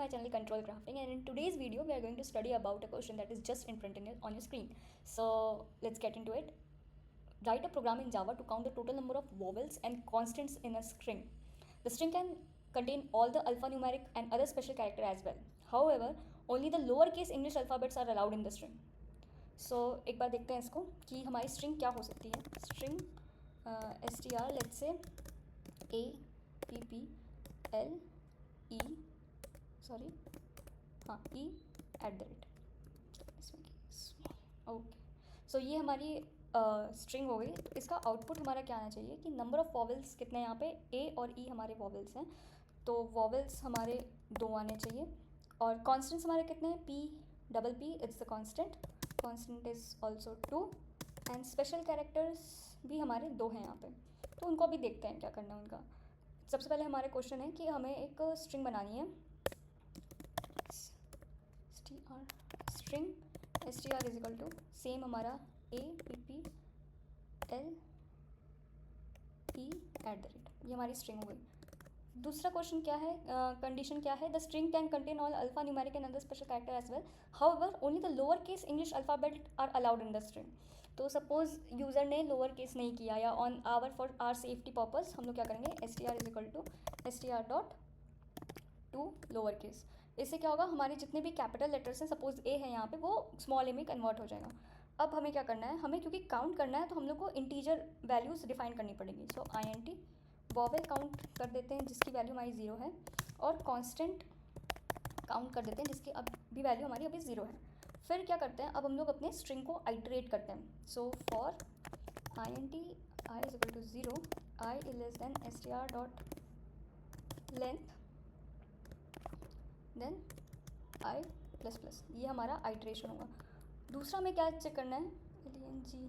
my channel Control Crafting, and in today's video we are going to study about a question that is just in front on your screen. So let's get into it. Write a program in Java to count the total number of vowels and constants in a string. The string can contain all the alphanumeric and other special character as well. However, only the lowercase English alphabets are allowed in the string. So एक बार देखते हैं इसको कि हमारी string क्या हो सकती है. String str let's say a p p l e sorry हाँ ई @ ओके. सो ये हमारी स्ट्रिंग हो गई. इसका आउटपुट हमारा क्या आना चाहिए कि नंबर ऑफ़ वॉवल्स कितने, यहाँ पे ए और ई हमारे वॉवल्स हैं, तो वॉवल्स हमारे 2 आने चाहिए. और कॉन्स्टेंट्स हमारे कितने हैं, P it's the constant is also 2 and special characters भी हमारे 2 हैं यहाँ पे. तो उनको अभी देखते हैं क्या करना है उनका. सबसे पहले हमारे क्वेश्चन है कि हमें एक स्ट्रिंग बनानी है. String str is equal to same हमारा a p p l e @ ये हमारी स्ट्रिंग हो गई. दूसरा क्वेश्चन क्या है, कंडीशन क्या है, the string can contain all alpha numeric and other special character as well, however only the lower case English alphabet are allowed in the string. तो सपोज यूज़र ने लोअर केस नहीं किया या on for our safety purpose हम लोग क्या करेंगे, str is equal to str.to lower case. इससे क्या होगा, हमारे जितने भी कैपिटल लेटर्स हैं, सपोज ए है यहाँ पे, वो स्मॉल ए में कन्वर्ट हो जाएगा. अब हमें क्या करना है, हमें क्योंकि काउंट करना है तो हम लोग को इंटीजर वैल्यूज़ डिफाइन करनी पड़ेगी. सो int वॉवेल काउंट कर देते हैं जिसकी वैल्यू हमारी 0 है, और कांस्टेंट काउंट कर देते हैं जिसकी अभी वैल्यू हमारी अभी 0 है. फिर क्या करते हैं, अब हम लोग अपने स्ट्रिंग को आइटरेट करते हैं. So for int i is equal to 0, i is less than str.length then i plus plus. ये हमारा आइट्रेशन होगा. दूसरा हमें क्या चेक करना है, lng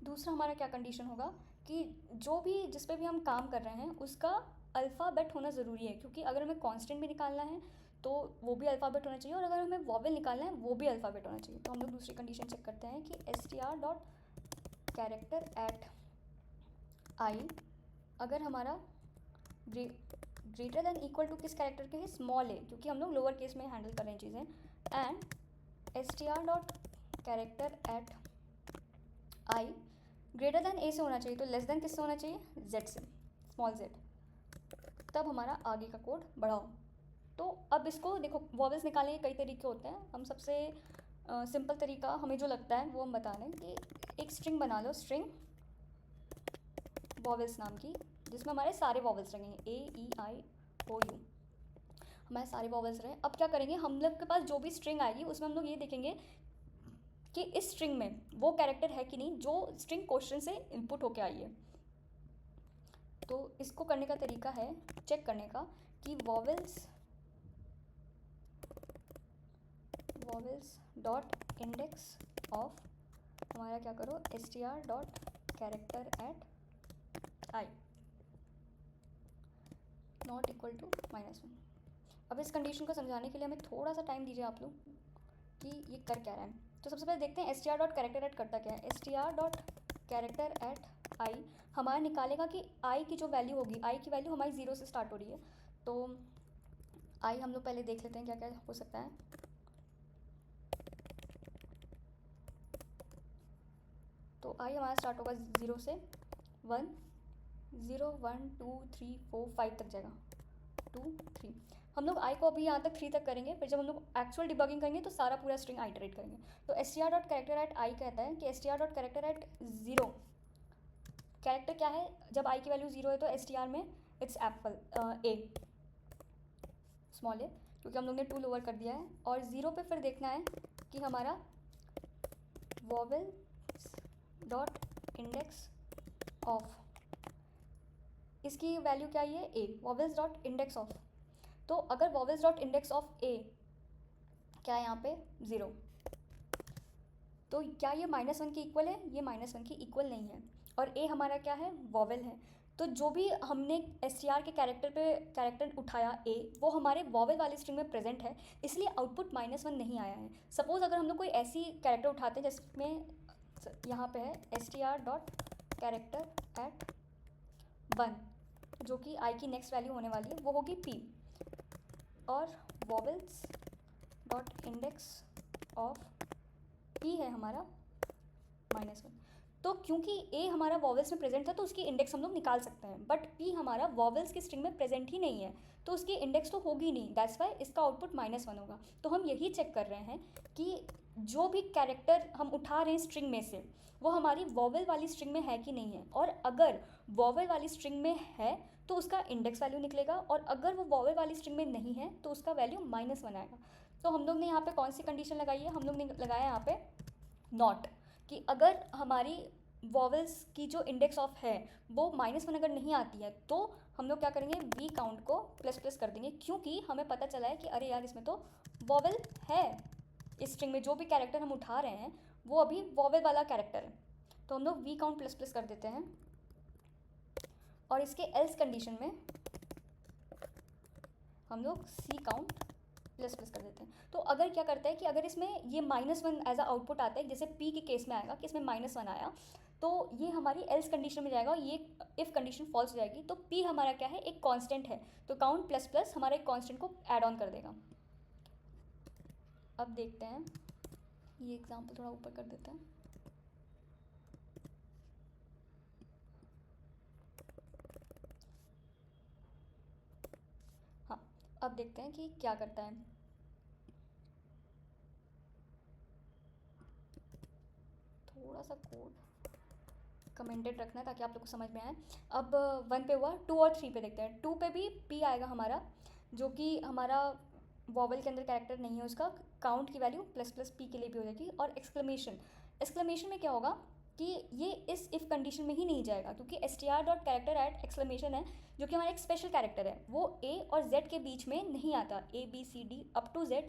दूसरा हमारा क्या कंडीशन होगा कि जो भी जिस पे भी हम काम कर रहे हैं उसका अल्फ़ाबेट होना ज़रूरी है, क्योंकि अगर हमें कांस्टेंट भी निकालना है तो वो भी अल्फ़ाबेट होना चाहिए, और अगर हमें वॉवेल निकालना है वो भी अल्फ़ाबेट होना चाहिए. तो हम लोग दूसरी कंडीशन चेक करते हैं कि str.character@i अगर हमारा ग्रेटर देन इक्वल टू किस कैरेक्टर के है, स्मॉल ए, क्योंकि हम लोग लोअर केस में हैंडल कर रहे हैं चीज़ें. एंड str.character@i ग्रेटर देन ए से होना चाहिए, तो लेस देन किससे होना चाहिए, जेड से, स्मॉल जेड. तब हमारा आगे का कोड बढ़ाओ. तो अब इसको देखो, वॉवेल्स निकालने के कई तरीके होते हैं. हम सबसे सिंपल तरीका हमें जो लगता है वो हम बता रहे हैं कि एक स्ट्रिंग बना लो, स्ट्रिंग वॉवेल्स नाम की, जिसमें हमारे सारे वॉवेल्स रहेंगे, ए ई आई ओ यू, हमारे सारे वॉवेल्स रहे. अब क्या करेंगे, हम लोग के पास जो भी स्ट्रिंग आएगी उसमें हम लोग ये देखेंगे कि इस स्ट्रिंग में वो कैरेक्टर है कि नहीं जो स्ट्रिंग क्वेश्चन से इनपुट होके आई है. तो इसको करने का तरीका है चेक करने का कि वॉवेल्स डॉट इंडेक्स ऑफ हमारा क्या करो, str.character@i नॉट इक्वल टू -1. अब इस कंडीशन को समझाने के लिए हमें थोड़ा सा टाइम दीजिए आप लोग कि ये कर क्या रहा है. तो सबसे पहले देखते हैं str.character@ करता क्या है. str.character@i हमारा निकालेगा कि i की जो वैल्यू होगी, i की वैल्यू हमारी 0 से स्टार्ट हो रही है. तो i हम लोग पहले देख लेते हैं क्या क्या हो सकता है. तो i हमारा स्टार्ट होगा 0 से 1, 0 1 2 3 4 5 तक जाएगा, 2 3. हम लोग i को अभी यहाँ तक 3 तक करेंगे, फिर जब हम लोग एक्चुअल डिबगिंग करेंगे तो सारा पूरा स्ट्रिंग आइटरेट करेंगे. तो str.character@i कहता है कि str.character@0 कैरेक्टर क्या है, जब i की वैल्यू 0 है तो str में इट्स एप्पल ए, स्मॉल ए, क्योंकि हम लोग ने 2 लोअर कर दिया है. और 0 पे फिर देखना है कि हमारा वॉवेल डॉट इंडेक्स ऑफ, इसकी वैल्यू क्या है, ए, वॉवेल्स डॉट इंडेक्स ऑफ. तो अगर वॉवेल्स डॉट इंडेक्स ऑफ ए क्या है यहाँ पे 0, तो क्या ये -1 के इक्वल है, ये -1 के इक्वल नहीं है. और ए हमारा क्या है, वॉवेल है. तो जो भी हमने str के कैरेक्टर उठाया ए, वो हमारे वॉवेल वाली स्ट्रिंग में प्रेजेंट है, इसलिए आउटपुट -1 नहीं आया है. सपोज़ अगर हम लोग कोई ऐसी कैरेक्टर उठाते हैं जिसमें यहाँ पे है str.character@ 1, जो कि आई की नेक्स्ट वैल्यू होने वाली है वो होगी p, और vowels dot index of p है हमारा -1। तो क्योंकि a हमारा वॉवेल्स में प्रेजेंट था तो उसकी इंडेक्स हम लोग निकाल सकते हैं, बट p हमारा वॉवेल्स की स्ट्रिंग में प्रेजेंट ही नहीं है तो उसकी इंडेक्स तो होगी नहीं, दैट्स वाई इसका आउटपुट -1 होगा। तो हम यही चेक कर रहे हैं कि जो भी कैरेक्टर हम उठा रहे हैं स्ट्रिंग में से वो हमारी वॉवेल वाली स्ट्रिंग में है कि नहीं है, और अगर वॉवेल वाली स्ट्रिंग में है तो उसका इंडेक्स वैल्यू निकलेगा, और अगर वो वॉवेल वाली स्ट्रिंग में नहीं है तो उसका वैल्यू -1 आएगा। तो हम लोग ने यहाँ पे कौन सी कंडीशन लगाई है, हम लोग ने लगाया यहाँ पे नॉट, कि अगर हमारी वॉवेल्स की जो इंडेक्स ऑफ है वो -1 अगर नहीं आती है तो हम लोग क्या करेंगे, वी काउंट को ++ कर देंगे, क्योंकि हमें पता चला है कि अरे यार इसमें तो वॉवेल है, इस स्ट्रिंग में जो भी कैरेक्टर हम उठा रहे हैं वो अभी वॉवेल वाला कैरेक्टर है, तो हम लोग वी काउंट ++ कर देते हैं। और इसके एल्स कंडीशन में हम लोग सी काउंट ++ कर देते हैं। तो अगर क्या करता है कि अगर इसमें ये -1 एज अ आउटपुट आता है, जैसे p के केस में आएगा कि इसमें -1 आया, तो ये हमारी एल्स कंडीशन में जाएगा और ये इफ़ कंडीशन फॉल्स हो जाएगी, तो p हमारा क्या है, एक कांस्टेंट है, तो काउंट ++ हमारे एक कांस्टेंट को ऐड ऑन कर देगा। अब देखते हैं, ये एग्जाम्पल थोड़ा ऊपर कर देते हैं। हाँ, अब देखते हैं कि क्या करता है। थोड़ा सा कोड कमेंटेड रखना है ताकि आप लोग को समझ में आए। अब 1 पे हुआ, 2 और 3 पे देखते हैं। 2 पे भी p आएगा हमारा, जो कि हमारा वॉवेल के अंदर कैरेक्टर नहीं है, उसका काउंट की वैल्यू ++ p के लिए भी हो जाएगी। और एक्सक्लेमेशन में क्या होगा कि ये इस इफ़ कंडीशन में ही नहीं जाएगा, क्योंकि str.character@! है जो कि हमारा एक स्पेशल कैरेक्टर है, वो a और z के बीच में नहीं आता, a b c d up to z,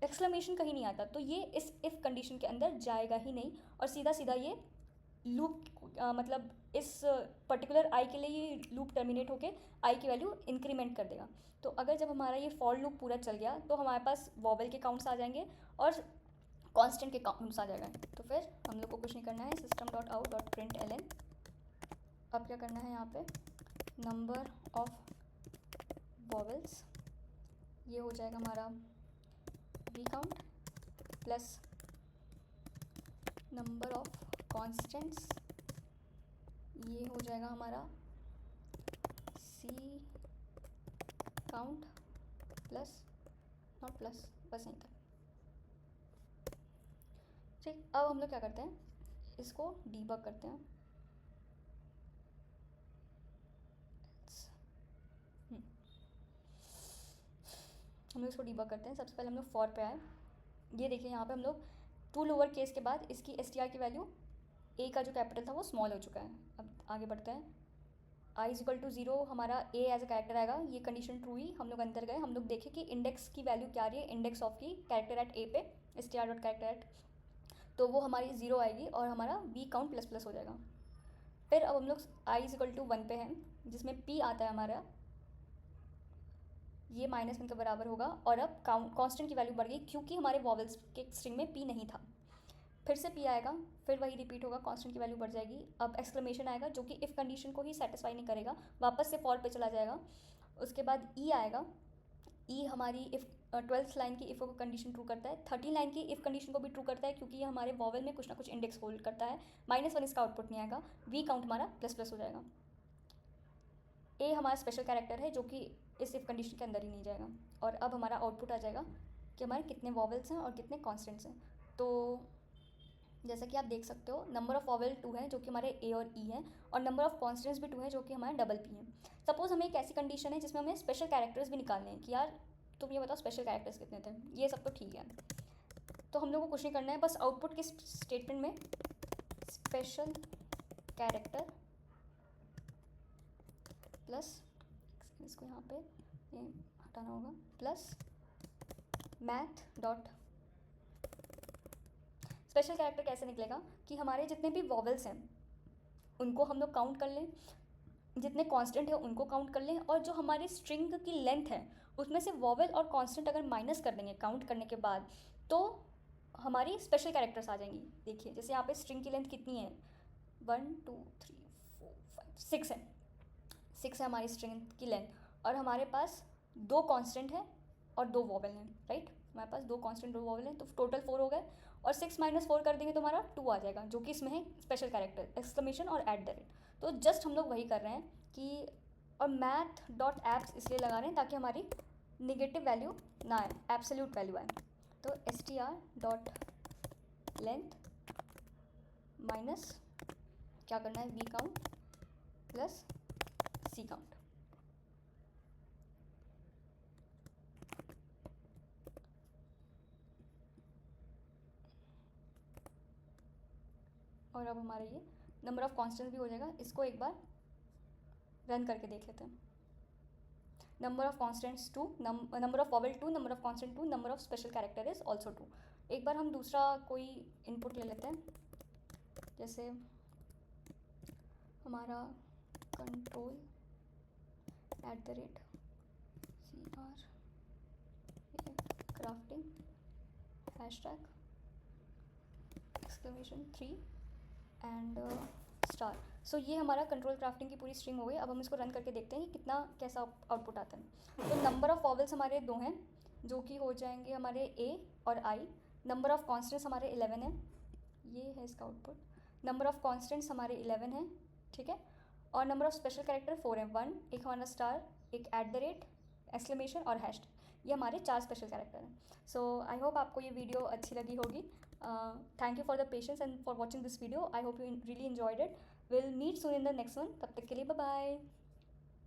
exclamation कहीं नहीं आता, तो ये इस इफ़ कंडीशन के अंदर जाएगा ही नहीं, और सीधा सीधा ये लूप मतलब इस पर्टिकुलर आई के लिए ये लूप टर्मिनेट होके आई की वैल्यू इंक्रीमेंट कर देगा। तो अगर जब हमारा ये फॉर लूप पूरा चल गया तो हमारे पास वॉवेल के काउंट्स आ जाएंगे और कांस्टेंट के काउंट्स आ जाएगा। तो फिर हम लोग को कुछ नहीं करना है, system.out.println, अब क्या करना है, यहाँ पे नंबर ऑफ वॉवेल्स, ये हो जाएगा हमारा V count plus number of constants, ये हो जाएगा हमारा C count plus not plus, बस यहीं तक। ठीक, अब हम लोग क्या करते हैं, इसको डीबग करते हैं। हम लोग इसको डीबग करते हैं। सबसे पहले हम लोग फॉर पे आए, ये देखिए यहाँ पे हम लोग 2 लोअर केस के बाद इसकी str की वैल्यू a का जो कैपिटल था वो स्मॉल हो चुका है। अब आगे बढ़ते हैं, i = 0 हमारा a एज अ कैरेक्टर आएगा, ये कंडीशन ट्रू ही, हम लोग अंदर गए, हम लोग देखें कि इंडेक्स की वैल्यू क्या आ रही है, इंडेक्स ऑफ की कैरेक्टर एट a पे str.character@, तो वो हमारी 0 आएगी और हमारा वी काउंट ++ हो जाएगा। फिर अब हम लोग i = 1 पे हैं, जिसमें p आता है हमारा, ये -1 के बराबर होगा, और अब कांस्टेंट की वैल्यू बढ़ गई क्योंकि हमारे वॉवेल्स के स्ट्रिंग में p नहीं था। फिर से p आएगा, फिर वही रिपीट होगा, कांस्टेंट की वैल्यू बढ़ जाएगी। अब एक्सक्लेमेशन आएगा जो कि इफ़ कंडीशन को ही सेटिस्फाई नहीं करेगा, वापस से फॉर पे चला जाएगा। उसके बाद e आएगा, e हमारी इफ़ 12th लाइन की इफ़ कंडीशन ट्रू करता है, 13 लाइन की इफ़ कंडीशन को भी ट्रू करता है, क्योंकि ये हमारे वॉवेल में कुछ ना कुछ इंडेक्स होल्ड करता है। -1 इसका आउटपुट नहीं आएगा, वी काउंट हमारा ++ हो जाएगा। a हमारा स्पेशल कैरेक्टर है जो कि इस इफ़ कंडीशन के अंदर ही नहीं जाएगा। और अब हमारा आउटपुट आ जाएगा कि हमारे कितने वॉवेल्स हैं और कितने कॉन्स्टेंट्स हैं। तो जैसा कि आप देख सकते हो, नंबर ऑफ वॉवेल 2 है जो कि हमारे a और e हैं, और नंबर ऑफ कॉन्स्टेंट्स भी 2 है जो कि हमारे p हैं। सपोज़ हमें एक ऐसी कंडीशन है जिसमें हमें स्पेशल कैरेक्टर्स भी निकालने हैं कि यार तुम ये बताओ स्पेशल कैरेक्टर्स कितने थे, ये सब तो ठीक है। तो हम लोग को कुछ नहीं करना है, बस आउटपुट के स्टेटमेंट में स्पेशल कैरेक्टर प्लस, इसको यहाँ पे ये हटाना होगा, plus math dot special character कैसे निकलेगा कि हमारे जितने भी वॉवेल्स हैं उनको हम लोग काउंट कर लें, जितने कांस्टेंट है उनको काउंट कर लें, और जो हमारी स्ट्रिंग की लेंथ है उसमें से वॉवेल और कांस्टेंट अगर माइनस कर देंगे काउंट करने के बाद, तो हमारी स्पेशल कैरेक्टर्स आ जाएंगी। देखिए जैसे यहाँ पे स्ट्रिंग की लेंथ कितनी है, 1 2 3 4 5 6 है, 6 है हमारी स्ट्रिंग की लेंथ और हमारे पास 2 कांस्टेंट है और 2 वॉवेल हैं, राइट। हमारे पास 2 कांस्टेंट 2 वॉवेल हैं, तो टोटल 4 हो गए और 6 माइनस 4 कर देंगे तो हमारा 2 आ जाएगा, जो कि इसमें है स्पेशल कैरेक्टर एक्सक्लेमेशन और एट द रेट। तो जस्ट हम लोग वही कर रहे हैं कि, और मैथ डॉट एप्स इसलिए लगा रहे हैं ताकि हमारी निगेटिव वैल्यू ना आए, एब्सोल्यूट वैल्यू आए। तो str डॉट लेंथ माइनस क्या करना है, V count plus C count. और अब हमारा ये नंबर ऑफ कॉन्स्टेंट्स भी हो जाएगा। इसको एक बार रन करके देख लेते हैं। Number of constants 2, number of vowel 2, number of constant 2, number of special character is also 2। एक बार हम दूसरा कोई इनपुट ले लेते हैं, जैसे हमारा control @ crafting hashtag exclamation 3 and star. So ये हमारा कंट्रोल क्राफ्टिंग की पूरी स्ट्रिंग हो गई। अब हम इसको रन करके देखते हैं कि कितना कैसा आउटपुट आता है। तो नंबर ऑफ वॉवेल्स हमारे 2 हैं, जो कि हो जाएंगे हमारे ए और आई। नंबर ऑफ कॉन्स्टेंट्स हमारे 11 हैं, ये है इसका आउटपुट। नंबर ऑफ कॉन्स्टेंट्स हमारे 11 हैं, ठीक है। और नंबर ऑफ स्पेशल कैरेक्टर 4 हैं, 1, एक हमारा स्टार, एक एट द रेट, एक्सक्लेमेशन और हैश। ये हमारे 4 स्पेशल कैरेक्टर हैं। सो आई होप आपको ये वीडियो अच्छी लगी होगी। Thank you for the patience and for watching this video. I hope you really enjoyed it. We'll meet soon in the next one. तब तक के लिए बाय बाय।